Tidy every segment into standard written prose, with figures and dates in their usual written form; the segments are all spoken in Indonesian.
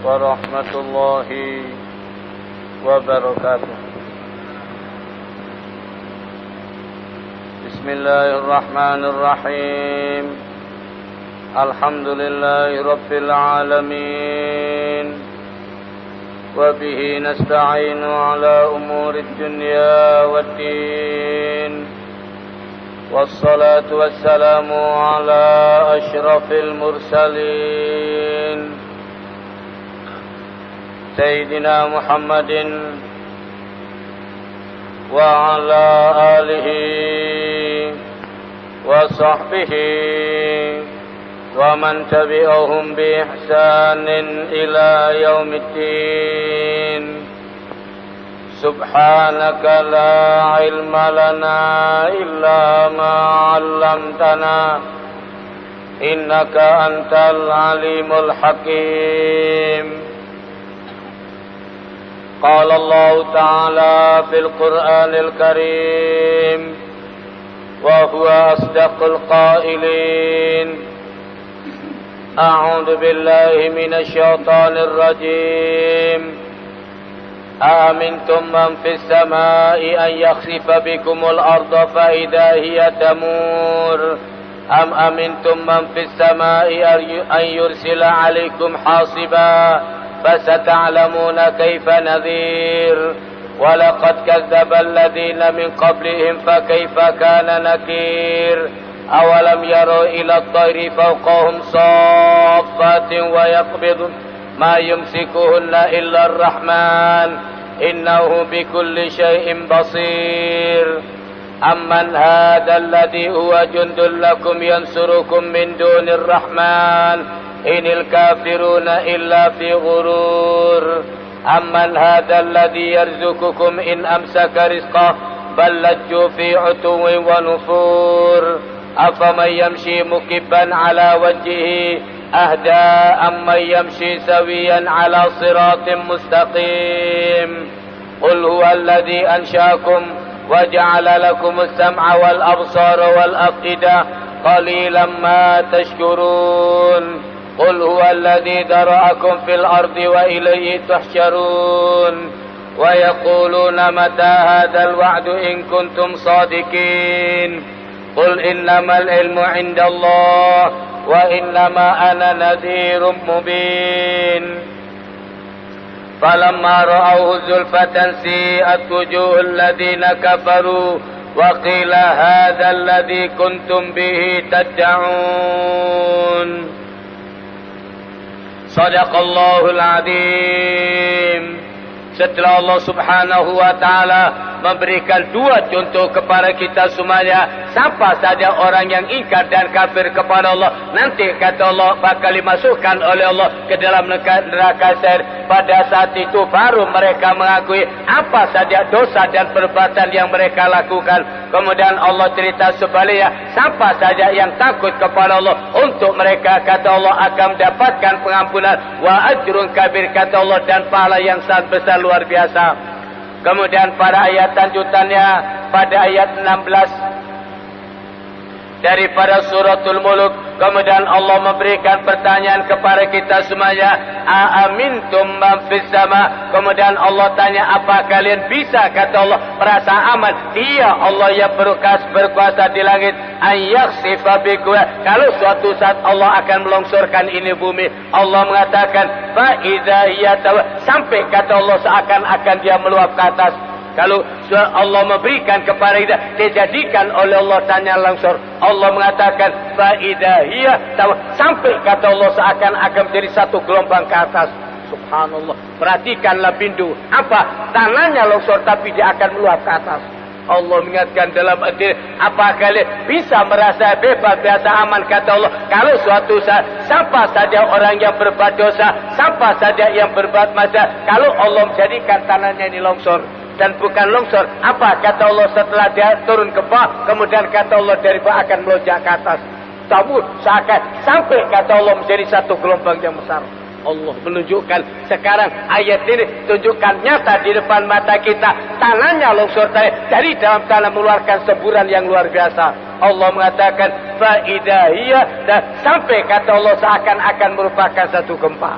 ورحمة الله وبركاته. بسم الله الرحمن الرحيم. الحمد لله رب العالمين، وبه نستعين على أمور الدنيا والدين، والصلاة والسلام على أشرف المرسلين سيدنا محمد وعلى آله وصحبه ومن تبعهم بإحسان إلى يوم الدين. سبحانك لا علم لنا إلا ما علمتنا إنك أنت العليم الحكيم. قال الله تعالى في القرآن الكريم وهو أصدق القائلين: أعوذ بالله من الشيطان الرجيم. أأمنتم من في السماء أن يخسف بكم الأرض فإذا هي تمور أم أمنتم من في السماء أن يرسل عليكم حاصبا فستعلمون كيف نذير. ولقد كذب الذين من قبلهم فكيف كان نكير. أولم يروا إلى الطير فوقهم صافات ويقبض ما يمسكهن إلا الرحمن إنه بكل شيء بصير. أمن هذا الذي هو جند لكم ينصركم من دون الرحمن إن الكافرون إلا في غرور. أمن هذا الذي يرزقكم إن أمسك رزقه بل لجوا في عتو ونفور. أفمن يمشي مكبا على وجهه أهدى أمن يمشي سويا على صراط مستقيم. قل هو الذي أنشأكم وجعل لكم السمع والأبصار والأفئدة قليلا ما تشكرون. قل هو الذي ذرأكم في الأرض وإليه تحشرون. ويقولون متى هذا الوعد إن كنتم صادقين. قل إنما العلم عند الله وإنما أنا نذير مبين. فلما رأوه زلفة سيئت وجوه الذين كفروا وقيل هذا الذي كنتم به تدعون. Sadaqallahul Azim. Setelah Allah Subhanahu wa taala memberikan dua contoh kepada kita semuanya, siapa saja orang yang ingkar dan kafir kepada Allah, nanti kata Allah bakal dimasukkan oleh Allah ke dalam neraka sa'ir. Pada saat itu baru mereka mengakui apa saja dosa dan perbuatan yang mereka lakukan. Kemudian Allah cerita sebaliknya, siapa saja yang takut kepada Allah, untuk mereka kata Allah akan mendapatkan pengampunan wa ajrun kabir kata Allah, dan pahala yang sangat besar luar biasa. Kemudian pada ayat lanjutannya, pada ayat 16 daripada suratul Mulk, kemudian Allah memberikan pertanyaan kepada kita semuanya, aamintum man fis sama. Kemudian Allah tanya, apa kalian bisa kata Allah merasa aman? Dia Allah yang berkuasa di langit, ayakhsifa bikum. Kalau suatu saat Allah akan melongsorkan ini bumi, Allah mengatakan fa idza hiya sampai kata Allah seakan-akan dia meluap ke atas. Kalau Allah memberikan kepada kita, dijadikan oleh Allah tanya longsor. Allah mengatakan faidahiyah, sampai kata Allah seakan-akan menjadi satu gelombang ke atas. Subhanallah. Perhatikanlah pintu. Apa? Tanahnya longsor tapi dia akan meluap ke atas. Allah mengingatkan dalam hadis, apa kalian bisa merasa bebas, biasa aman kata Allah, kalau suatu saat siapa saja orang yang berbuat dosa, siapa saja yang berbuat maksiat, kalau Allah menjadikan tanahnya ini longsor. Dan bukan longsor, apa kata Allah setelah dia turun ke bawah, kemudian kata Allah dari bawah akan melonjak ke atas. Tabut seakan sampai kata Allah menjadi satu gelombang yang besar. Allah menunjukkan sekarang ayat ini tunjukkan nyata di depan mata kita, tanahnya longsor dari dalam tanah mengeluarkan semburan yang luar biasa. Allah mengatakan faidahiyah, dan sampai kata Allah seakan-akan merupakan satu gempa.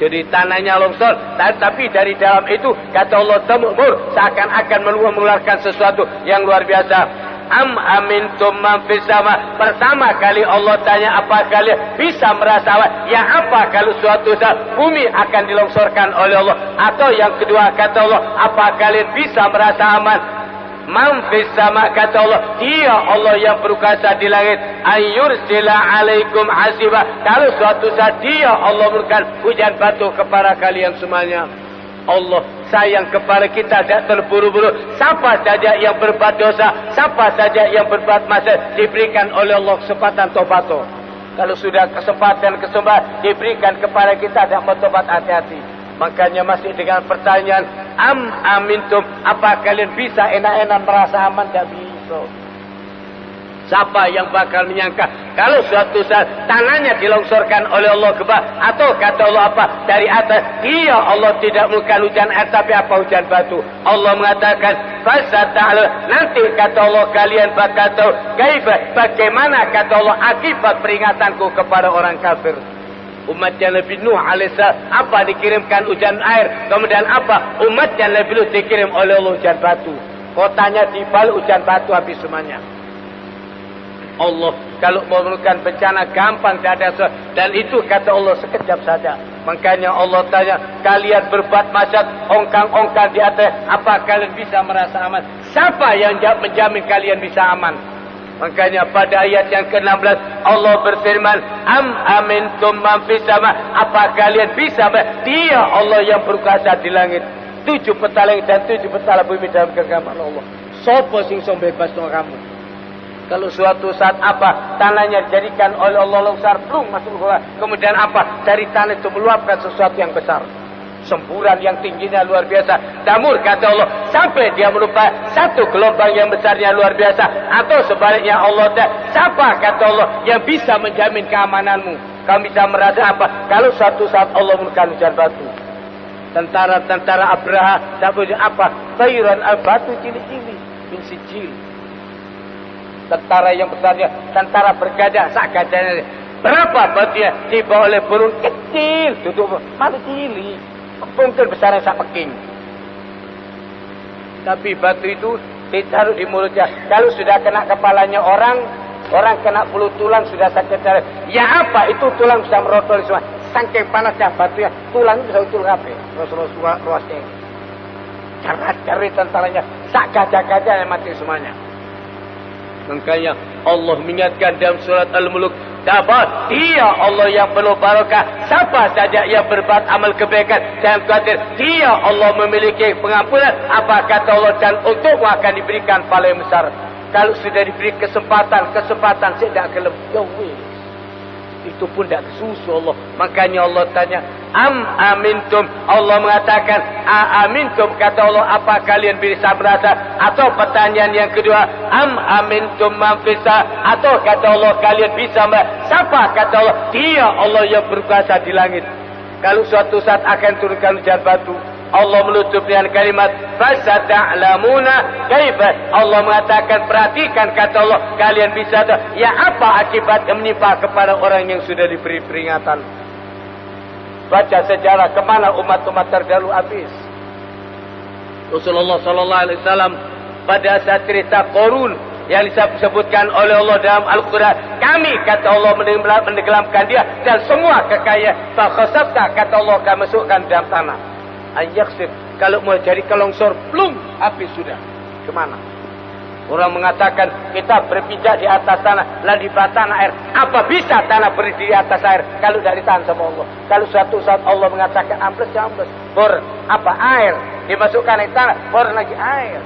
Jadi tanahnya longsor, tapi dari dalam itu kata Allah temur seakan-akan mengeluarkan sesuatu yang luar biasa. Am amintum man fis sama. Pertama kali Allah tanya, apa kalian bisa merasa aman? Yang apa kalau suatu saat bumi akan dilongsorkan oleh Allah? Atau yang kedua kata Allah, apa kalian bisa merasa aman? Man fis sama kata Allah, Dia Allah yang berkuasa di langit. Ayyursila alaikum hasiba. Kalau suatu saat Dia Allah berikan hujan batu kepada kalian semuanya. Allah sayang kepada kita, tidak terburu-buru. Siapa saja yang berbuat dosa, siapa saja yang berbuat maksiat, diberikan oleh Allah kesempatan tobat. Kalau sudah kesempatan diberikan kepada kita, tidak bertobat, hati-hati. Makanya masih dengan pertanyaan, am amintum, apa kalian bisa enak-enak merasa aman? Tidak bisa. Siapa yang bakal menyangka kalau suatu saat tanahnya dilongsorkan oleh Allah ke bawah, atau kata Allah apa dari atas, Dia Allah tidak mengurangkan hujan air, tapi apa hujan batu. Allah mengatakan fasata'ala, nanti kata Allah kalian bakal tahu bagaimana kata Allah akibat peringatanku kepada orang kafir. Umatnya Nabi Nuh alaihissalam apa dikirimkan hujan air, kemudian apa umatnya Nabi Nuh dikirim oleh Allah hujan batu. Kotanya dibalik hujan batu habis semuanya. Allah kalau memerlukan bencana gampang tidak ada, dan itu kata Allah sekejap saja. Makanya Allah tanya, kalian berbuat maksiat ongkang-ongkang di atas, apa kalian bisa merasa aman? Siapa yang menjamin kalian bisa aman? Makanya pada ayat yang ke-16 Allah berfirman, am amintum man fis sama, apa kalian bisa? Dia Allah yang berkuasa di langit, 7 peta langit dan 7 peta bumi dalam genggaman Allah. Sopo sing som bebas no kamu? Kalau suatu saat apa tanahnya dijadikan oleh Allah longsor, plung masuk ke, kemudian apa dari tanah itu meluapkan sesuatu yang besar, semburan yang tingginya luar biasa, damur kata Allah sampai dia melupa satu gelombang yang besarnya luar biasa. Atau sebaliknya Allah siapa kata Allah yang bisa menjamin keamananmu? Kamu bisa merasa apa kalau suatu saat Allah menurunkan hujan batu? Tentara Abraha tak boleh apa tayran al-batu cilik-cilik min sijil. Tentara yang besarnya, tentara bergajah, sak gajahnya. Berapa batunya dibawa oleh burung kecil, duduk malu cilik, mungkin besarnya sak peking. Tapi batu itu ditaruh di mulutnya. Kalau sudah kena kepalanya orang kena bulu tulang sudah sakit. Ya apa itu tulang bisa merotol semua. Saking panasnya batunya, tulang bisa utul kabeh. Terus ruasnya. Cari tentaranya, sak gajah-gajah yang mati semuanya. Makanya Allah mengingatkan dalam surat Al-Mulk, dapat Dia Allah yang penuh barakah. Siapa saja yang berbuat amal kebaikan, jangan khawatir, Dia Allah memiliki pengampunan. Apa kata Allah, dan untukmu akan diberikan pahala yang besar. Kalau sudah diberi kesempatan saya tidak gelap, ya weh, itu pun tidak kesusu Allah. Makanya Allah tanya, am amintum, Allah mengatakan amintum, kata Allah apa kalian bisa merasa? Atau pertanyaan yang kedua, am amintum man fisa, atau kata Allah kalian bisa merasa? Siapa kata Allah? Dia Allah yang berkuasa di langit. Kalau suatu saat akan turunkan hujan batu, Allah menutup dengan kalimat fasata'lamuna kaifa. Allah mengatakan perhatikan kata Allah kalian bisa tahu ya apa akibat yang menimpa kepada orang yang sudah diberi peringatan. Baca sejarah kemana umat-umat terdahulu habis. Rasulullah sallallahu alaihi wasallam pada saat cerita Qarun yang disebutkan oleh Allah dalam Al-Quran, kami kata Allah menenggelamkan dia dan semua kekayaan. Fakhasabta kata Allah akan masukkan dalam tanah. Ayaksif, kalau mau jadi kelongsor, plung, habis sudah. Kemana? Orang mengatakan kita berpijak di atas tanah, lalu di bawah tanah air. Apa bisa tanah berdiri di atas air kalau tidak ditahan sama Allah? Kalau suatu saat Allah mengatakan ambles, ya ambles. Bor apa air dimasukkan di tanah, bor lagi air.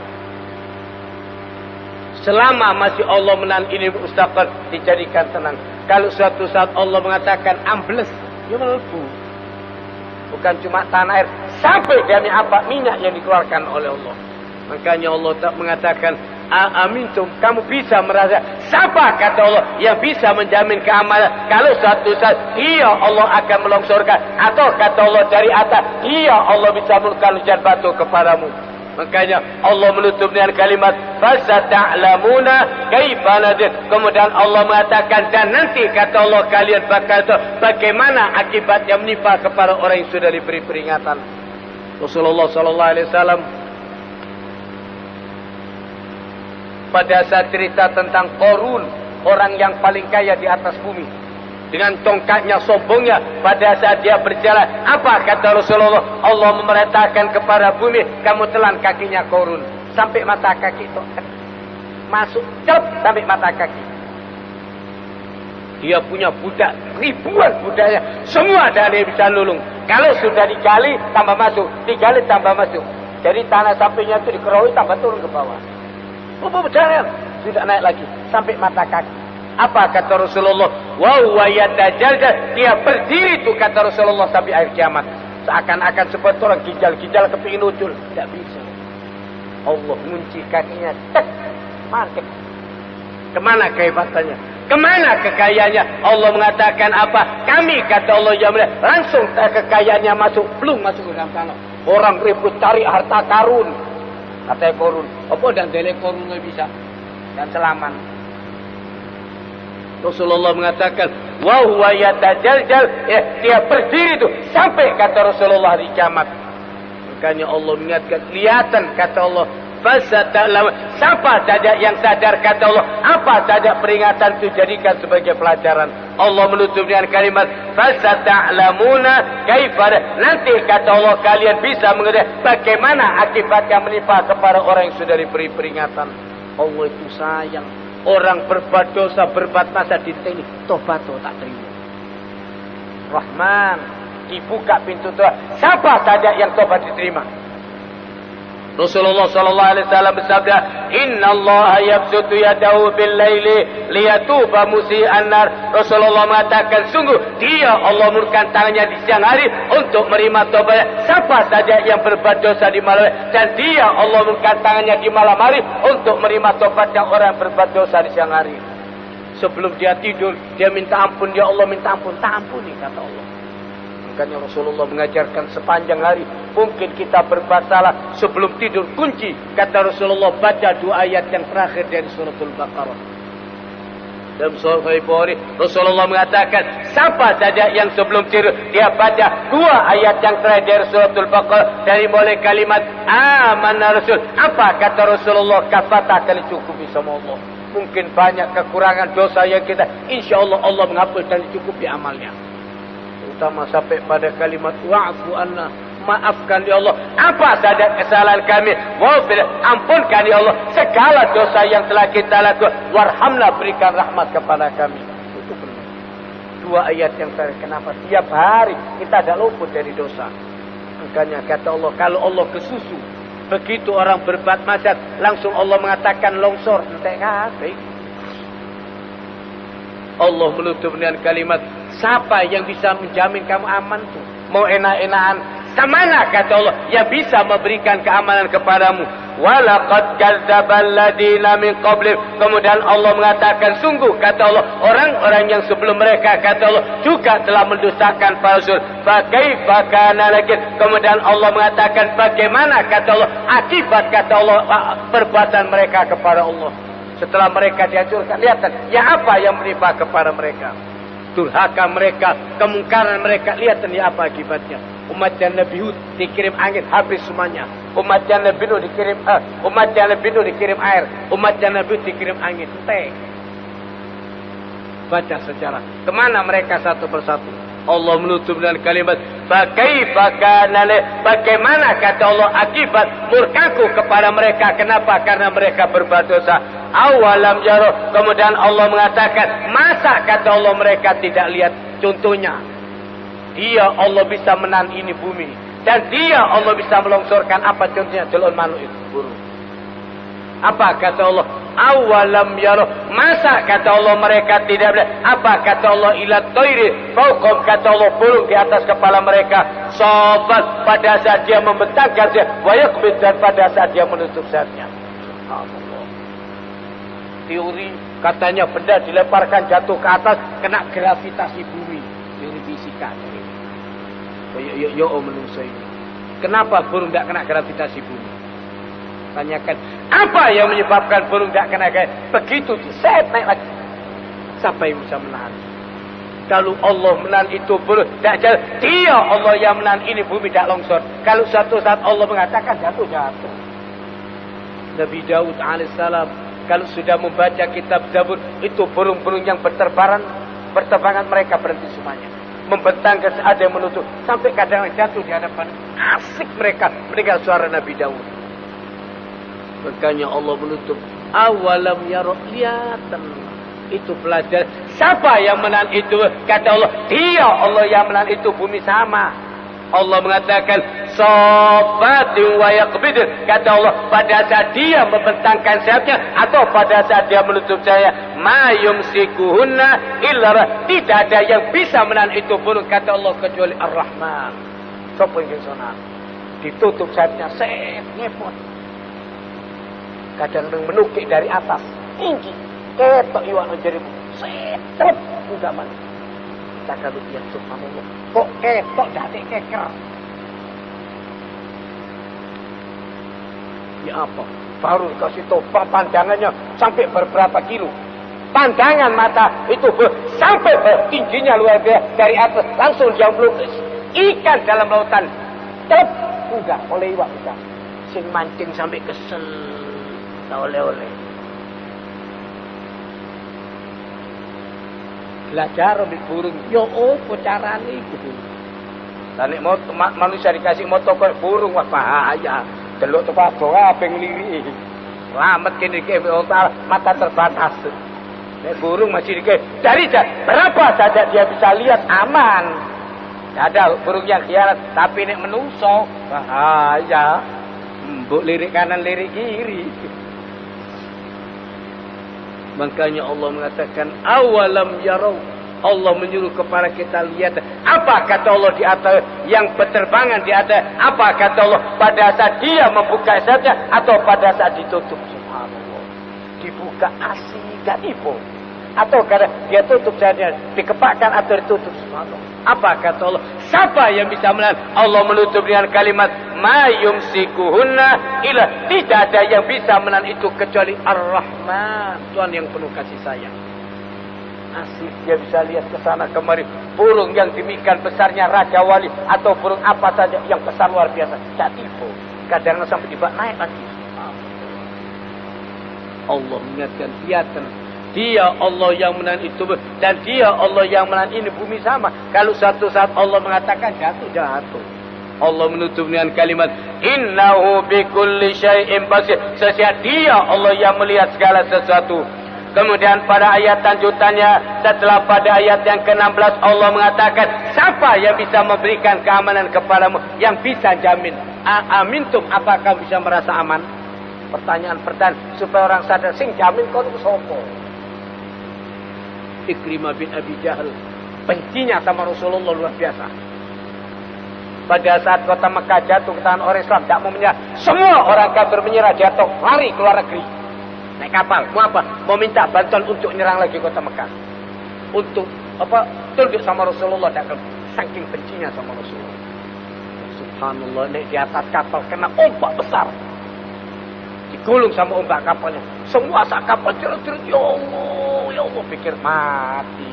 Selama masih Allah menahan ini mustaqbal dijadikan tenang. Kalau suatu saat Allah mengatakan ambles, ya melebu. Bukan cuma tanah air, sampai demi apa minyak yang dikeluarkan oleh Allah. Makanya Allah tak mengatakan amintum, kamu bisa merasa. Siapa kata Allah yang bisa menjamin keamanan kalau suatu saat Dia Allah akan melongsorkan, atau kata Allah dari atas Dia Allah bisa menurunkan hujan batu kepadamu. Makanya Allah menutup dengan kalimat fasata'lamuna kaifa nadir. Kemudian Allah mengatakan dan nanti kata Allah kalian bakal tahu bagaimana akibat yang menimpa kepada orang yang sudah diberi peringatan. Rasulullah sallallahu alaihi wasallam pada saat cerita tentang Qarun, orang yang paling kaya di atas bumi, dengan tongkatnya sombongnya pada saat dia berjalan, apa kata Rasulullah? Allah memerintahkan kepada bumi, kamu telan kakinya Qarun sampai mata kaki itu masuk celep sampai mata kaki. Dia punya budak, ribuan budaknya, semua dari bisa lulung. Kalau sudah digali tambah masuk, digali tambah masuk. Jadi tanah sampingnya itu dikerohi tambah turun ke bawah. Berjalan sudah naik lagi sampai mata kaki. Apa kata Rasulullah? Wa huwa yatajaljal, dia berdiri itu kata Rasulullah sampai akhir kiamat. Seakan-akan seperti orang gijal-gijal kepingin ucul, tidak bisa. Allah mengunci kakinya, tek, mantap. Kemana kehebatannya? Kemana kekayaannya? Allah mengatakan apa? Kami kata Allah yang mulia, langsung kekayaannya masuk, belum masuk ke dalam tanah. Orang ribut cari harta karun. Kata Qarun, apa dan dele Qarun nggak bisa dan selamat. Rasulullah mengatakan, wa huwa yatajaljal, dia berdiri itu sampai kata Rasulullah di kiamat. Makanya Allah mengingatkan, kelihatan kata Allah, fasata'lam, siapa saja yang sadar kata Allah, apa saja peringatan itu jadikan sebagai pelajaran. Allah menutup dengan kalimat fasata'lamuna kaifa, nanti kata Allah kalian bisa mengetahui bagaimana akibat yang menimpa kepada orang yang sudah diberi peringatan. Allah itu sayang. Orang berbuat dosa, berbuat masa di ini, tobat tak terima. Rahman, dibuka pintu doa. Siapa saja yang tobat diterima. Rasulullah sallallahu alaihi wasallam bersabda, "Inna Allah yabsutu yadahu bil laili liyatuba musii'an nar." Rasulullah mengatakan, sungguh Dia Allah murkan tangannya di siang hari untuk menerima tobat siapa saja yang berbuat dosa di malam hari, dan Dia Allah murkan tangannya di malam hari untuk menerima tobat yang orang yang berbuat dosa di siang hari. Sebelum dia tidur, dia minta ampun, ya Allah minta ampun, tak ampuni kata Allah. Makanya Rasulullah mengajarkan sepanjang hari, mungkin kita berbuat salah, sebelum tidur kunci kata Rasulullah baca dua ayat yang terakhir dari suratul Baqarah. Dalam surah Bukhari Rasulullah mengatakan, siapa saja yang sebelum tidur dia baca dua ayat yang terakhir dari suratul Baqarah, dari mulai kalimat amanna rasul, apa kata Rasulullah, kafata akan dicukupi sama Allah. Mungkin banyak kekurangan dosa yang kita, insya Allah Allah menghapus dan dicukupi amalnya. Terutama sampai pada kalimat wa'fu anna, maafkan ya Allah apa saja kesalahan kami, wa'fir, ampunkan ya Allah segala dosa yang telah kita lakukan, warhamna, berikan rahmat kepada kami. Itu benar. Dua ayat yang terakhir. Kenapa tiap hari kita ada luput dari dosa? Makanya kata Allah, kalau Allah kesusu, begitu orang berbuat maksiat langsung Allah mengatakan longsor, entek kabeh. Allah menutup dengan kalimat, siapa yang bisa menjamin kamu aman tuh? Mau enak-enakan, kemana kata Allah yang bisa memberikan keamanan kepadamu? Walaqad kadzdzabal ladzina min qablihim. Kemudian Allah mengatakan, sungguh kata Allah orang-orang yang sebelum mereka kata Allah juga telah mendustakan para rasul. Fa kaifa kana nakir. Kemudian Allah mengatakan bagaimana kata Allah akibat kata Allah perbuatan mereka kepada Allah. Setelah mereka dihancurkan, lihatkan ya apa yang menimpa kepada mereka. Durhaka mereka, kemungkaran mereka, lihatkan ya apa akibatnya. Umatnya Nabi Hud dikirim angin habis semuanya. Umatnya Nabi Nuh dikirim air. Umatnya Nabi Hud dikirim angin. Baca sejarah. Kemana mereka satu persatu? Allah menutup dengan kalimat bagaimana kata Allah akibat murkaku kepada mereka. Kenapa? Karena mereka berbuat dosa. Awalam jaro. Kemudian Allah mengatakan, masa kata Allah mereka tidak lihat contohnya? Dia Allah bisa menahan ini bumi, dan Dia Allah bisa melongsorkan apa contohnya? Telur manuk itu burung. Apa kata Allah? Awalam yaro. Masa kata Allah mereka tidak melihat? Apa kata Allah? Ila toiri fauqom, kata Allah burung di atas kepala mereka. Sobat pada saat dia membentangkan dia, wayakbid, dan pada saat dia menutup sayapnya. Allah. Teori katanya benda dilemparkan jatuh ke atas kena gravitasi bumi. Teori fisika. Yo manusia ini. Kenapa burung tidak kena gravitasi bumi? Tanyakan, apa yang menyebabkan burung tidak kena gaya? Begitu diset naik lagi. Siapa yang bisa menahan? Kalau Allah menahan itu burung tidak jalan, dia Allah yang menahan ini bumi tidak longsor. Kalau suatu saat Allah mengatakan jatuh. Nabi Daud alaihissalam kalau sudah membaca kitab Zabur, itu burung-burung yang berterbangan mereka berhenti semuanya. Membentang ke ada yang menutup sampai kadang jatuh di hadapan. Asik mereka mendengar suara Nabi Daud. Makanya Allah menutup awalam yara, lihatan itu pelajar. Siapa yang menahan itu? Kata Allah, dia Allah yang menahan itu bumi sama. Allah mengatakan sabatin wa yaqbid. Kata Allah, pada saat dia membentangkan sayapnya atau pada saat dia menutup saya, ma yumsikuhunna illa, tidak ada yang bisa menahan itu burung, kata Allah, kecuali Ar-Rahman. Sapa yang sana ditutup sayapnya, set ngepot. Kadang menukik dari atas tinggi, ketok iwak menjadi set udah man. Kita kalau dia subhanallah, kok ketok jadi keker. Ya apa? Baru kasih tahu pandangannya sampai beberapa kilo. Pandangan mata itu sampai tingginya luar biasa, dari atas langsung dia melukis ikan dalam lautan. Tep, udah oleh iwak udah. Sing mancing sampai kesel. Tak oleh-oleh. Belajar ambil burung. Yo apa carane iku? Lah nek manusia dikasih moto kok burung wah bahaya. Delok tepak ape ngliri. Selamat kene iki mata terbatas. Nek burung masih dikasih dari berapa saja dia bisa lihat aman. Ada burung yang khianat, tapi nek menungso bahaya. Mbok lirik kanan lirik kiri. Makanya Allah mengatakan awalam yarau. Allah menyuruh kepada kita lihat. Apa kata Allah di atas yang berterbangan di atas? Apa kata Allah pada saat dia membuka sayapnya atau pada saat ditutup? Subhanallah. Dibuka asik gak ibu. Atau karena dia tutup sayapnya dikepakkan atau ditutup. Subhanallah. Apa kata Allah? Siapa yang bisa menahan? Allah menutup dengan kalimat ma yumsikuhunna illa, tidak ada yang bisa menahan itu kecuali Ar-Rahman, Tuhan yang penuh kasih sayang. Asik dia bisa lihat ke sana kemari burung yang demikian besarnya Raja Wali atau burung apa saja yang besar luar biasa. Tak tipu. Kadang sampai tiba naik lagi. Allah mengingatkan lihatkan. Dia Allah yang menahan itu dan dia Allah yang menahan ini bumi sama. Kalau suatu saat Allah mengatakan jatuh. Allah menutup dengan kalimat innahu bikulli syai'in basir. Sesungguhnya dia Allah yang melihat segala sesuatu. Kemudian pada ayat lanjutannya, setelah pada ayat yang ke-16 Allah mengatakan, siapa yang bisa memberikan keamanan kepadamu, yang bisa jamin? Amintum, apakah bisa merasa aman? Pertanyaan supaya orang sadar, sing jamin kau itu sopo? Ikrimah bin Abi Jahal bencinya sama Rasulullah luar biasa. Pada saat kota Mekah jatuh ke tangan orang Islam, tidak mau menyerah. Semua orang kafir menyerah, jatuh, lari keluar negeri. Naik kapal, mau apa? Mau minta bantuan untuk menyerang lagi kota Mekah. Untuk apa? Tunduk sama Rasulullah, tidak saking bencinya sama Rasulullah. Subhanallah, naik di atas kapal kena ombak besar. Digulung sama ombak kapalnya. Semua sak kapal cerut-cerut, ya Allah, pikir mati.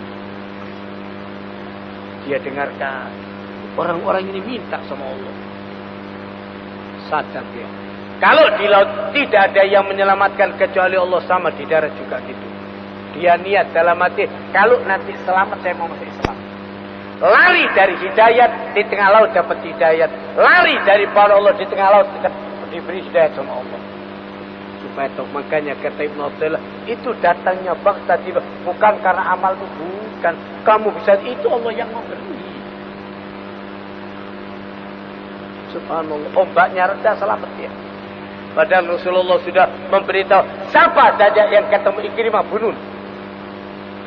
Dia dengarkan orang-orang ini minta sama Allah. Sadar dia. Kalau di laut tidak ada yang menyelamatkan kecuali Allah, sama di darat juga gitu. Dia niat dalam hati, kalau nanti selamat saya mau masuk Islam. Lari dari hidayat, di tengah laut dapat hidayat. Lari dari para Allah, di tengah laut diberi hidayat sama Allah. Supaya tahu, makanya kata Ibn Abdullah, itu datangnya baktah tiba, bukan karena amal itu, bukan. Kamu bisa, itu Allah yang memberi. Subhanallah, ombaknya rendah, selamat dia. Padahal Rasulullah sudah memberitahu, siapa saja yang ketemu Ikrimah bunuh.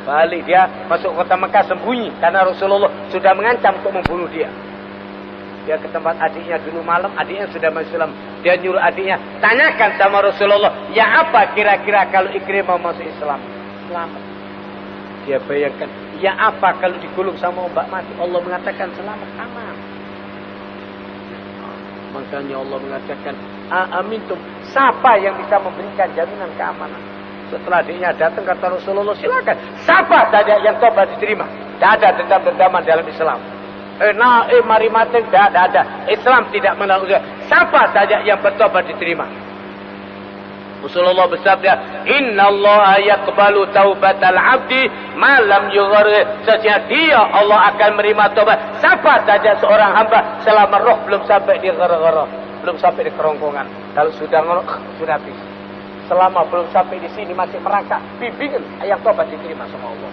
Balik dia masuk kota Mekah sembunyi, karena Rasulullah sudah mengancam untuk membunuh dia. Dia ke tempat adiknya dulu malam, adiknya sudah masuk Islam. Dia nyuruh adiknya, tanyakan sama Rasulullah, ya apa kira-kira kalau Ikrimah masuk Islam? Selamat. Dia bayangkan, ya apa kalau digulung sama ombak mati? Allah mengatakan selamat, aman. Makanya Allah mengatakan, Amintum. Siapa yang bisa memberikan jaminan keamanan? Setelah dia datang kata Rasulullah, silakan. Siapa saja yang tobat diterima. Tidak ada dendam-dendaman dalam Islam. Mari mati, tidak ada. Islam tidak menanggung. Siapa saja yang bertobat diterima. Rasulullah bersabda, Innallaha yaqbalu taubatal abdi malam yughargir. Sesungguhnya dia Allah akan menerima tobat siapa saja seorang hamba selama roh belum sampai di gara-gara, belum sampai di kerongkongan. Kalau sudah ngerok, sudah habis. Selama belum sampai di sini masih merangkak, bimbingan yang tobat diterima sama Allah.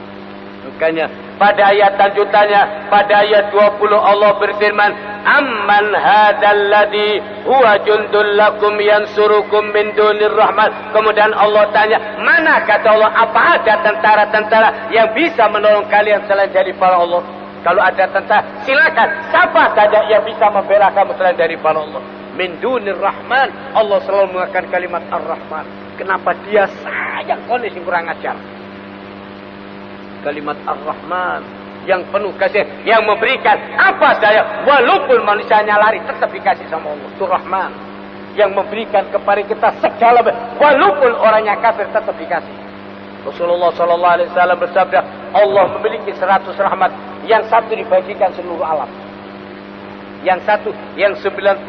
Makanya pada ayat lanjutannya, pada ayat 20 Allah berfirman, Amman hadzal ladzi huwa jundul lakum yansurukum min dunir rahman. Kemudian Allah tanya, mana kata Allah, apa ada tentara-tentara yang bisa menolong kalian selain daripada Allah? Kalau ada tentara, silakan. Siapa saja yang bisa membela kamu selain daripada Allah? Min dunir rahman. Allah selalu menggunakan kalimat ar-rahman. Kenapa dia sayang kondisi kurang ajar? Kalimat ar-rahman yang penuh kasih, yang memberikan apa saja, walaupun manusianya lari tetap dikasih sama Allah. Itu Rahman yang memberikan kepada kita segala, walaupun orangnya kafir tetap dikasih. Rasulullah SAW bersabda, Allah memiliki 100 rahmat, yang satu dibagikan seluruh alam, yang satu, yang 99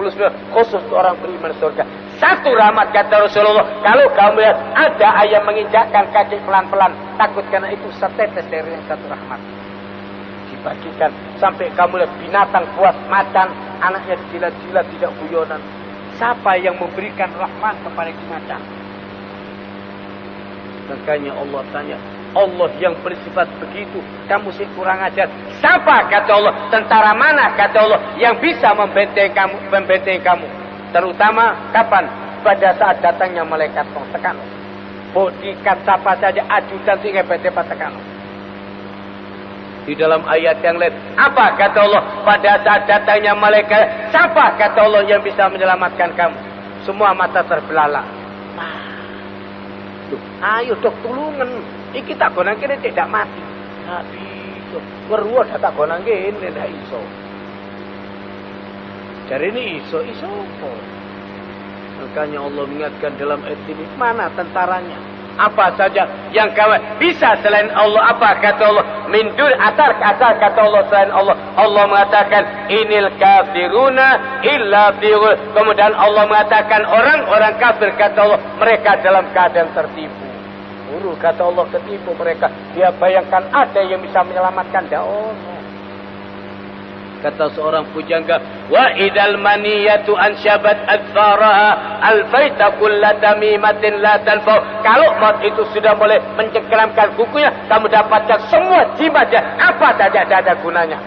khusus orang beriman surga. Satu rahmat kata Rasulullah, kalau kamu lihat ada ayam menginjakkan kaki pelan-pelan, takut karena itu setetes dari yang satu rahmat. Dibagikan sampai kamu lihat binatang buas macan, anaknya dijilat-jilat tidak guyonan. Siapa yang memberikan rahmat kepada macan? Makanya Allah tanya, Allah yang bersifat begitu, kamu sih kurang ajar. Siapa kata Allah, tentara mana kata Allah yang bisa membentengi kamu? Terutama kapan? Pada saat datangnya malaikat tekan. Bodikan siapa saja ajudan sehingga hebat-hebat tekan. Di dalam ayat yang lain, apa kata Allah? Pada saat datangnya malaikat, siapa kata Allah yang bisa menyelamatkan kamu? Semua mata terbelalak. Ayo dok tulungan. Iki tak gonang kene tidak mati. Habis. Weruh tak gonang kene ndak iso. Cari ini iso apa? Makanya Allah mengingatkan dalam ayat ini, mana tentaranya? Apa saja yang kawan bisa selain Allah? Apa kata Allah? Min dun atar kata Allah selain Allah. Allah mengatakan inil kafiruna illa bighul. Kemudian Allah mengatakan orang-orang kafir kata Allah mereka dalam keadaan tertipu. Kata Allah ketipu mereka. Dia bayangkan ada yang bisa menyelamatkan daun. Kata seorang pujangga, wa idal maniyatu ansyabat adfaraha alfaita kulla tamimatin la tanfa. Kalau maut itu sudah mulai mencengkeramkan kukunya, kamu dapatkan semua jimatnya, apa saja tidak ada gunanya.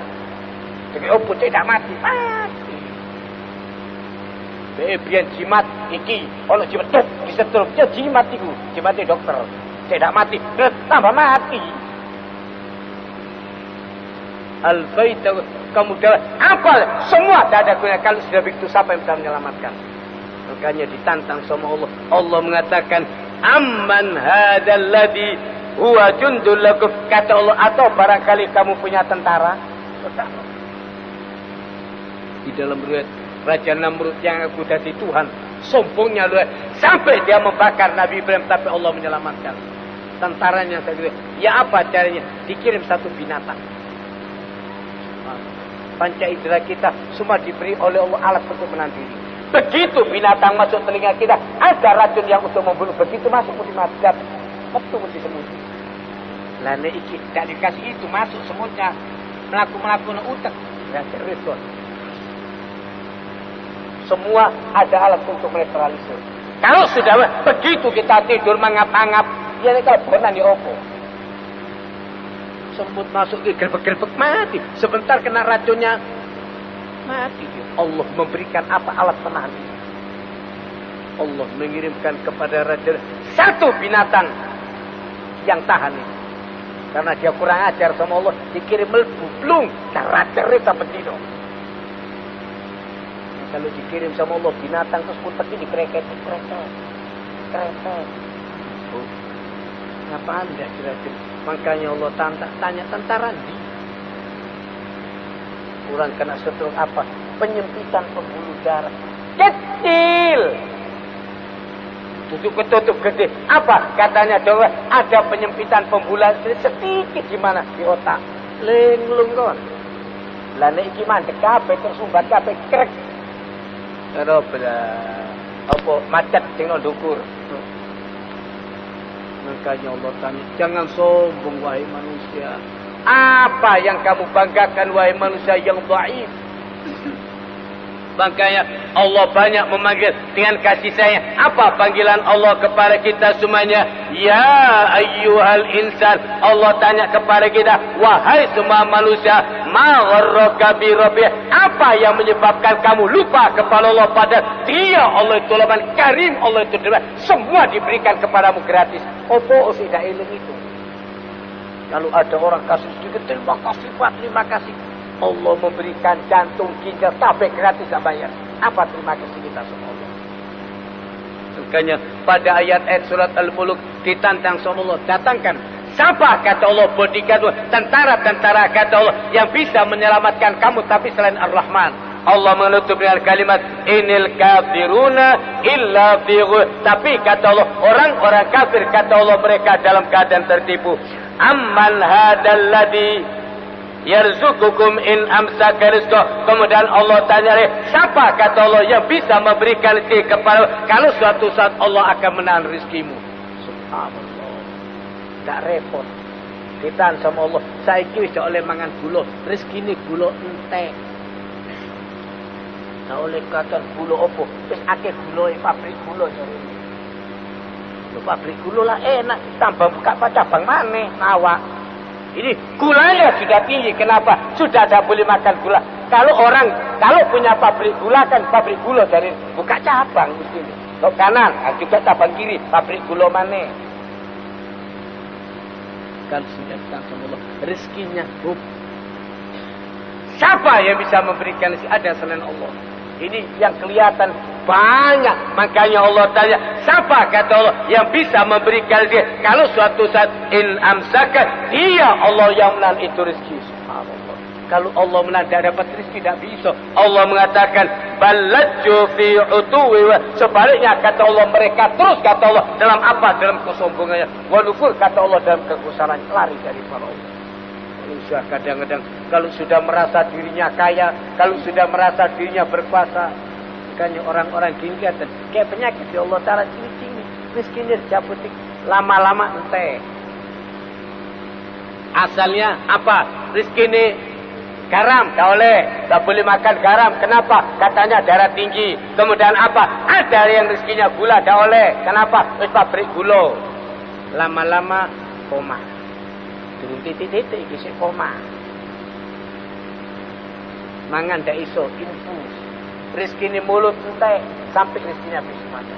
Jadi opo tidak mati. Biar jimat iki, ono jimat tuh disetrum, ya jimat iku, jimat dokter. Tidak mati, tambah mati. Al-Baita, kamu dapat apa? Semua tidak ada gunanya. Kalau sudah begitu, siapa yang bisa menyelamatkan? Makanya ditantang sama Allah. Allah mengatakan, Amman hadzal ladzi huwa jundul lakum. Kata Allah, atau barangkali kamu punya tentara? Di dalam riwayat Raja Namrud yang aku dari Tuhan, sombongnya luar sampai dia membakar Nabi Ibrahim, tapi Allah menyelamatkan. Tentaranya saya ya apa caranya? Dikirim satu binatang. Panca indera kita semua diberi oleh Allah alat untuk menahan diri. Begitu binatang masuk telinga kita, ada racun yang untuk membunuh. Begitu masuk mesti mati, betul mesti semut. Lah nek iki tidak dikasih itu masuk semutnya, melaku utek, ya repot. Semua ada alat untuk menetralisir. Kalau sudah begitu kita tidur mangap-angap, ya nek benar di opo. Semut masuk ke gerbek-gerbek mati. Sebentar kena racunnya mati. Allah memberikan apa alat penahan. Allah mengirimkan kepada raja satu binatang yang tahan itu. Karena dia kurang ajar sama Allah, dikirim melbu blung cara-cara sampai tidur. Kalau dikirim sama Allah binatang terus putek ini kreket. Apa anda kira-kira? Makanya Allah tanya tentara di kurang kena stroke apa? Penyempitan pembuluh darah. kecil. Tutup gede. Apa katanya doa? Ada penyempitan pembuluh sedikit di mana di otak. Linglung kon. Lah nek iki mandek kabeh tersumbat kabeh krek. Terus apa macet sing ndukur. Makanya Allah tanya, jangan sombong wahai manusia. Apa yang kamu banggakan wahai manusia yang dhaif? Makanya Allah banyak memanggil dengan kasih sayang. Apa panggilan Allah kepada kita semuanya? Ya ayyuhal insan. Allah tanya kepada kita, wahai semua manusia, ma gharraka bi rabbik? Apa yang menyebabkan kamu lupa kepada Allah? Pada Dia Allah itu Rahman Karim, Allah itu dermawan. Semua diberikan kepadamu gratis. Opo tidak eling itu? Kalau ada orang kasih sedikit, terima kasih Pak, terima kasih. Allah memberikan jantung, ginjal, sampai gratis tak bayar. Apa terima kasih kita sama Allah? Makanya pada ayat surat Al-Mulk ditantang sama Allah. Datangkan. Siapa kata Allah bodyguard, tentara-tentara kata Allah yang bisa menyelamatkan kamu tapi selain Ar-Rahman. Allah menutup dengan kalimat inil kafiruna illa fi ghurur. Tapi kata Allah orang-orang kafir kata Allah mereka dalam keadaan tertipu. Amman hadzal ladzi yarzuqukum in amsaka rizqah. Kemudian Allah tanya, siapa kata Allah yang bisa memberikan rezeki kepada kalau suatu saat Allah akan menahan rezekimu? Subhanallah. Tak repot. Ditahan sama Allah. Saiki wis oleh mangan gula, rezekine gula entek. Nah oleh kata gula opo? Wis akeh gula pabrik gula jare. Pabrik gula lah enak, tambah buka cabang maneh nawak. Ini gulanya sudah tinggi. Kenapa? Sudah tidak boleh makan gula. Kalau punya pabrik gula kan pabrik gula dari buka cabang mesti. Ke kanan, juga cabang kiri, pabrik gula mana? Kalau sudah sama Allah, rezekinya siapa yang bisa memberikan rezeki? Ada selain Allah. Ini yang kelihatan banyak. Makanya Allah tanya, siapa kata Allah yang bisa memberikan rezeki? Kalau suatu saat in amsaka, Dia Allah yang menahan itu rezeki. Subhanallah. Kalau Allah menahan tidak dapat rezeki, tidak bisa. Allah mengatakan balajju fi utuwi. Sebaliknya kata Allah mereka terus kata Allah dalam apa? Dalam kesombongannya. Wa nufur kata Allah dalam kekusaran, lari dari Allah. Manusia kadang-kadang kalau sudah merasa dirinya kaya, kalau sudah merasa dirinya berkuasa, makanya orang-orang gini kelihatan kayak penyakit ya Allah Ta'ala cini-cini, miskinnya jabutik, lama-lama ente. Asalnya apa? Rizki ini garam, tak boleh, tak boleh makan garam. Kenapa? Katanya darah tinggi. Kemudian apa? Ada yang rezekinya gula, tak boleh. Kenapa? Wis pabrik gula. Lama-lama koma. Turun titik-titik kisih koma. Mangan ndak iso, infus. Rezeki ini mulut entek sampai rezekinya habis mata.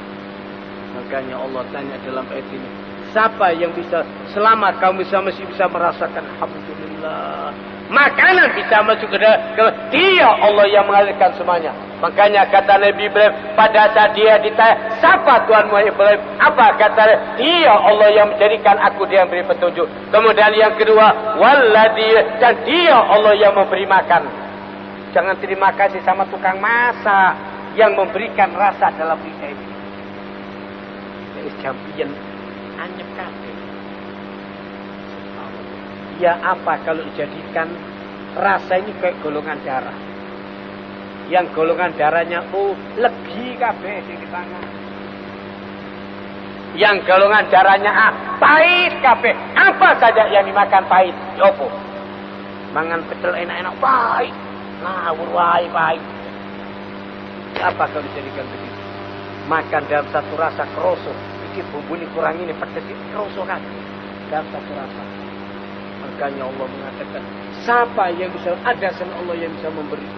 Makanya Allah tanya dalam ayat ini, siapa yang bisa selamat? Kamu masih bisa merasakan alhamdulillah. Makanan bisa masuk ke Dia Allah yang mengalirkan semuanya. Makanya kata Nabi Ibrahim pada saat dia ditanya, siapa Tuhanmu Ibrahim? Apa kata dia? Allah yang menjadikan aku, dia yang beri petunjuk. Kemudian yang kedua, walladhi, dan Dia Allah yang memberi makan. Jangan terima kasih sama tukang masak yang memberikan rasa dalam lidah ini. Jadi champion anyep kabeh. Ya apa kalau dijadikan rasa ini kayak golongan darah. Yang golongan darahnya legi kabeh di tangan. Yang golongan darahnya pahit kabeh. Apa saja yang dimakan pahit? Opo? Mangan pecel enak-enak pahit. Ngawur wae pahit. Apa kalau dijadikan begitu? Makan dalam satu rasa kroso. Pikir bumbu ini kurang ini pedes kroso kan? Dalam satu rasa. Makanya Allah mengatakan, siapa yang bisa, ada selain Allah yang bisa memberi.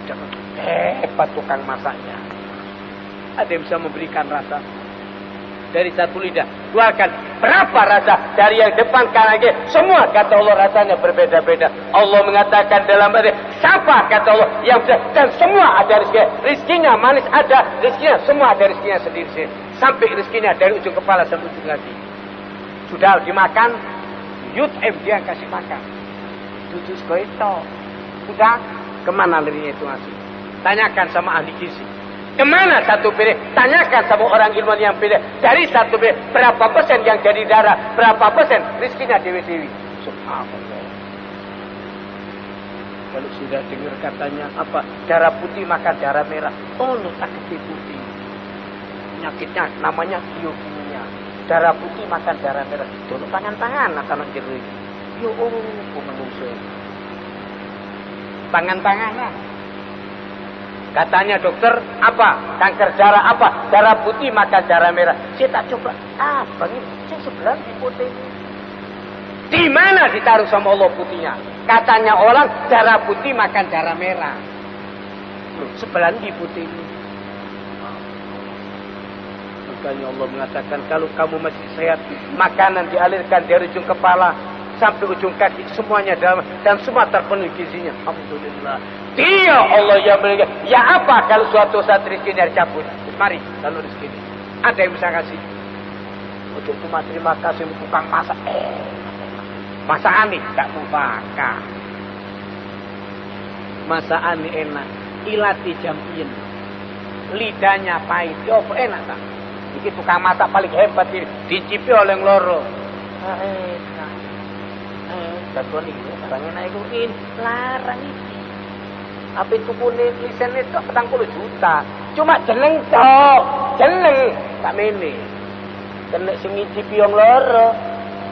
Jangan hebat tukang masaknya. Ada yang bisa memberikan rasa dari satu lidah. Keluarkan berapa rasa dari yang depan kanan lagi. Semua kata Allah rasanya berbeda-beda. Allah mengatakan dalam ayat, siapa kata Allah yang bisa, dan semua ada rezeki. Rezekinya manis ada, rezekinya semua ada rezekinya sendiri. Sampai rezekinya dari ujung kepala sampai ujung kaki. Sudah dimakan, yut'im, dia kasih makan. Tutus koito. Sudah, kemana larinya itu ngasih? Tanyakan sama ahli gizi. Kemana satu piring? Tanyakan sama orang ilmuwan yang pilih. Dari satu piring, berapa persen yang jadi darah? Berapa persen rizkinya dewi-dewi? Subhanallah. Kalau sudah dengar katanya apa? Darah putih makan darah merah. Oh, lu tak putih. Penyakitnya namanya leukemia. Darah putih makan darah merah. Dulu tangan-tangan akan jerih. Yo, menungso. Tangan-tangan. Katanya dokter, apa? Kanker darah apa? Darah putih makan darah merah. Saya tak coba. Apa ini? Saya sebelah di putih. Di mana ditaruh sama Allah putihnya? Katanya orang darah putih makan darah merah. Sebelah di putih. Makanya Allah mengatakan kalau kamu masih sehat, makanan dialirkan dari ujung kepala sampai ujung kaki, semuanya dalam dan semua terpenuhi gizinya. Alhamdulillah. Dia Allah yang berikan. Ya apa kalau suatu saat rezekinya dicabut? Mari, lalu rezeki. Ada yang bisa kasih. Untuk cuma terima kasih tukang masak. Masakan nih tak mufakat. Masakan nih enak. Ilati jam'in. Lidahnya pahit. Ya apa enak tak? Ini tukang masak paling hebat ini. Dicipi oleh yang loro. Enak. Dato nih, barangnya naikuin. Larang ini. Apa itu kuning lisen itu 40 juta. Cuma jeneng tok. Jeneng. Tak mene. Kena sing ngicipi yang loro.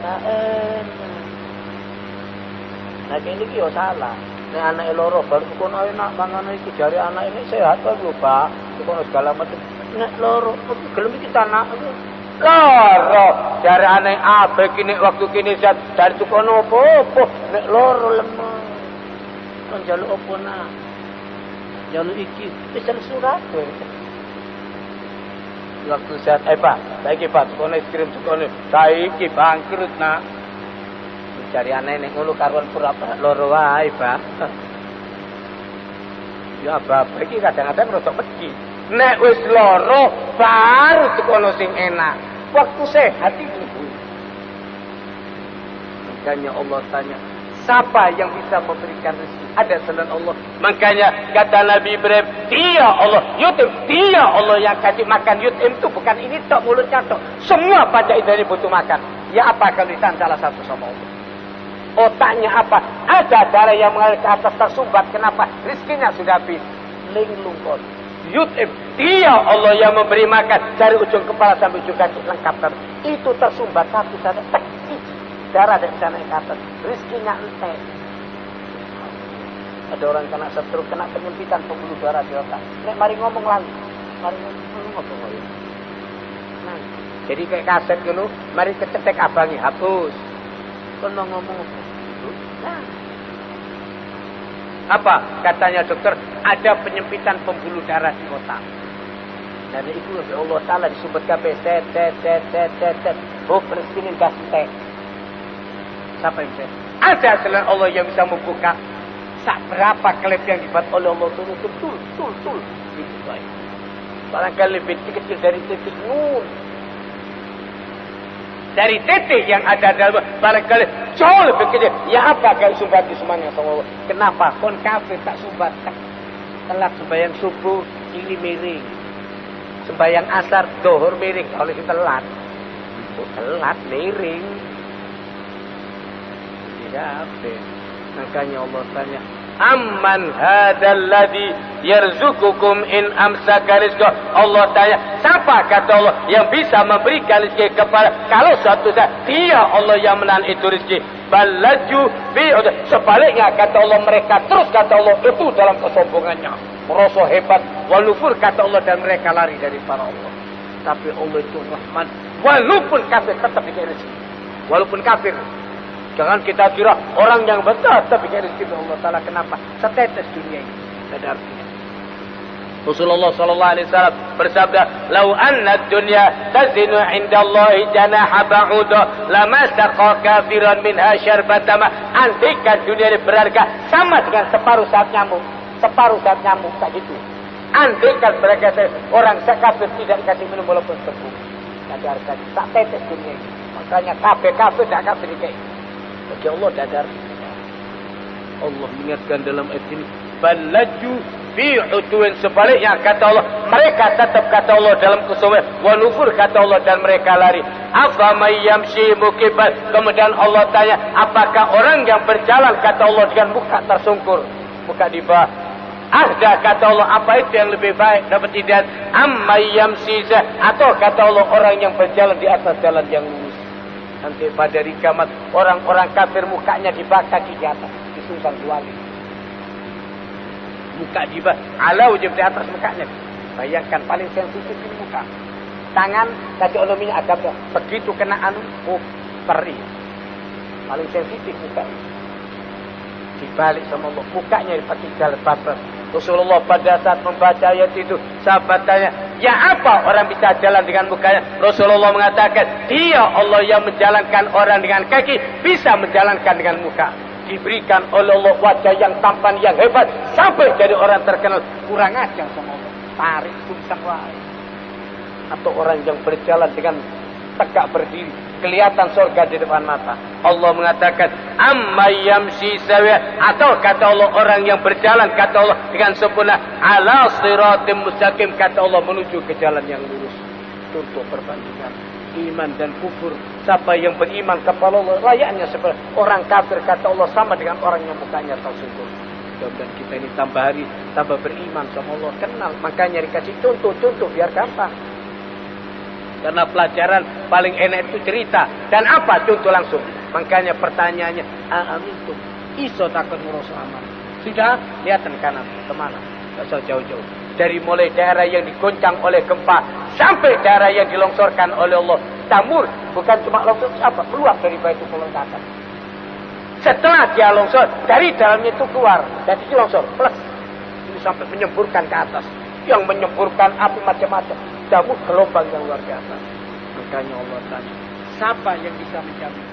Nah enak. Nah ini ki yo salah. Nek anake loro baru kono enak mangan iki jare anak ini sehat kok lho, Pak. Kono segala macam. Nek loro gelem iki anak loro. Jare anake abe kini waktu kini sehat dari kono opo-opo. Nek loro lemah. Kon njaluk opo nak? Njaluk iki pesen surat. Waktu sehat Pak, saiki Pak kono kirim kono. Saiki bangkrut nak. Cari aneh nek ngono karuan pura-pura loro wae, Pak. Ya bapak iki kadang-kadang rada wedi. Nek wis loro baru tekono sing enak. Waktu sehat itu. Makanya Allah tanya, siapa yang bisa memberikan rezeki? Ada selain Allah. Makanya kata Nabi Ibrahim, dia Allah, yutim, dia Allah yang kasih makan. Yutim itu bukan ini tok mulutnya tok. Semua pada ini butuh makan. Ya apa kalau ditanya salah satu sama Allah? Otaknya apa? Ada darah yang mengalir ke atas tersumbat. Kenapa? Rizkinya sudah habis. Linglung kot. Yutim. Dia Allah yang memberi makan. Dari ujung kepala sampai ujung kaki. Lengkap. Itu tersumbat satu saja. Darah dari sana ke atas. Rizkinya entek. Ada orang kena stroke, kena penyempitan pembuluh darah di otak. Nek mari ngomong lagi. Mari ngomong lagi. Nah, jadi kayak kaset dulu. Mari kecetek abangi. Hapus. Kono ngomong. Nah. Apa katanya dokter? Ada penyempitan pembuluh darah di otak. Dan itu Allah Taala disumbat kabeh set. Oh, presinin gas tek. Siapa yang set? Ada selain Allah yang bisa membuka sak berapa klep yang dibuat oleh Allah betul. Itu baik. Barangkali lebih kecil dari titik nur. Dari titik yang ada dalam barangkali jauh lebih kecil. Ya apa kalau sumbat di semuanya sama Allah? Kenapa? Kon kafir tak sumbat. Telat sembahyang subuh ini miring. Sembahyang asar dohur miring. Kalau kita telat. Telat miring. Tidak apa. Makanya Allah tanya. Amman hadzal ladzi yarzuqukum in amsaka rizqah. Allah tanya, siapa kata Allah yang bisa memberikan rezeki kepada kalau suatu saat dia Allah yang menahan itu rezeki. Balaju bi sebaliknya kata Allah mereka terus kata Allah itu dalam kesombongannya. Merasa hebat walufur kata Allah dan mereka lari dari para Allah. Tapi Allah itu Rahman walaupun kafir tetap dikasih rezeki. Walaupun kafir. Jangan kita kira orang yang besar tapi dari rezeki Allah Taala. Kenapa? Setetes dunia ini. Ada artinya. Rasulullah sallallahu alaihi wasallam bersabda, "Lau anna ad-dunya tazinu 'inda Allah janaha ba'udah, lamasaqa kafiran minha syarbata ma." Andaikan dunia ini berharga sama dengan separuh saat nyamuk. Separuh saat nyamuk tak gitu. Andaikan mereka orang kafir tidak dikasih minum walaupun sembuh. Ada harganya. Tak tetes dunia ini. Makanya kafir tak kafir kayak bagi Allah dadar. Allah mengingatkan dalam ayat ini, balaju fi utuin sebaliknya kata Allah mereka tetap kata Allah dalam kesombongan wa nufur kata Allah dan mereka lari. Afa may yamshi mukiban, kemudian Allah tanya apakah orang yang berjalan kata Allah dengan muka tersungkur, muka di bawah. Ahda kata Allah apa itu yang lebih baik dapat hidayah, ammay yamshi atau kata Allah orang yang berjalan di atas jalan yang lurus. Nanti pada hari kiamat orang-orang kafir mukanya dibakar di atas, disungkang wali. Muka di bawah, alau di atas mukanya. Bayangkan paling sensitif di muka. Tangan kaki olominya ada begitu kena perih. Paling sensitif muka. Dibalik sama Allah, mukanya pakai jalan babas. Rasulullah pada saat membaca ayat itu, sahabat tanya, ya apa orang bisa jalan dengan mukanya? Rasulullah mengatakan, dia Allah yang menjalankan orang dengan kaki, bisa menjalankan dengan muka. Diberikan oleh Allah wajah yang tampan, yang hebat, sampai jadi orang terkenal. Kurang ajar sama Allah, tarik sungsang wae. Atau orang yang berjalan dengan tegak berdiri, kelihatan surga di depan mata. Allah mengatakan ammay yamshi sawiya, atau kata Allah orang yang berjalan kata Allah dengan sempurna ala siratim mustaqim kata Allah menuju ke jalan yang lurus. Contoh perbandingan iman dan kufur. Siapa yang beriman kepada Allah layaknya seperti orang kafir kata Allah sama dengan orang yang mukanya tersungkur. Dan kita ini tambah hari tambah beriman sama Allah, kenal, makanya dikasih contoh-contoh biar gampang. Karena pelajaran paling enak itu cerita. Dan apa contoh langsung. Makanya pertanyaannya, amintum iso takut ngurus aman. Sudah lihatan kanan kemana? Tidak usah jauh-jauh. Dari mulai daerah yang digoncang oleh gempa sampai daerah yang dilongsorkan oleh Allah. Damur bukan cuma longsor, apa? Keluar dari Baitul Muqaddas. Setelah dia longsor, dari dalamnya itu keluar. Jadi longsor plus ini sampai menyemburkan ke atas. Yang menyemburkan api macam-macam. Damur gelombang yang luar biasa. Makanya Allah tanya, siapa yang bisa menjamin?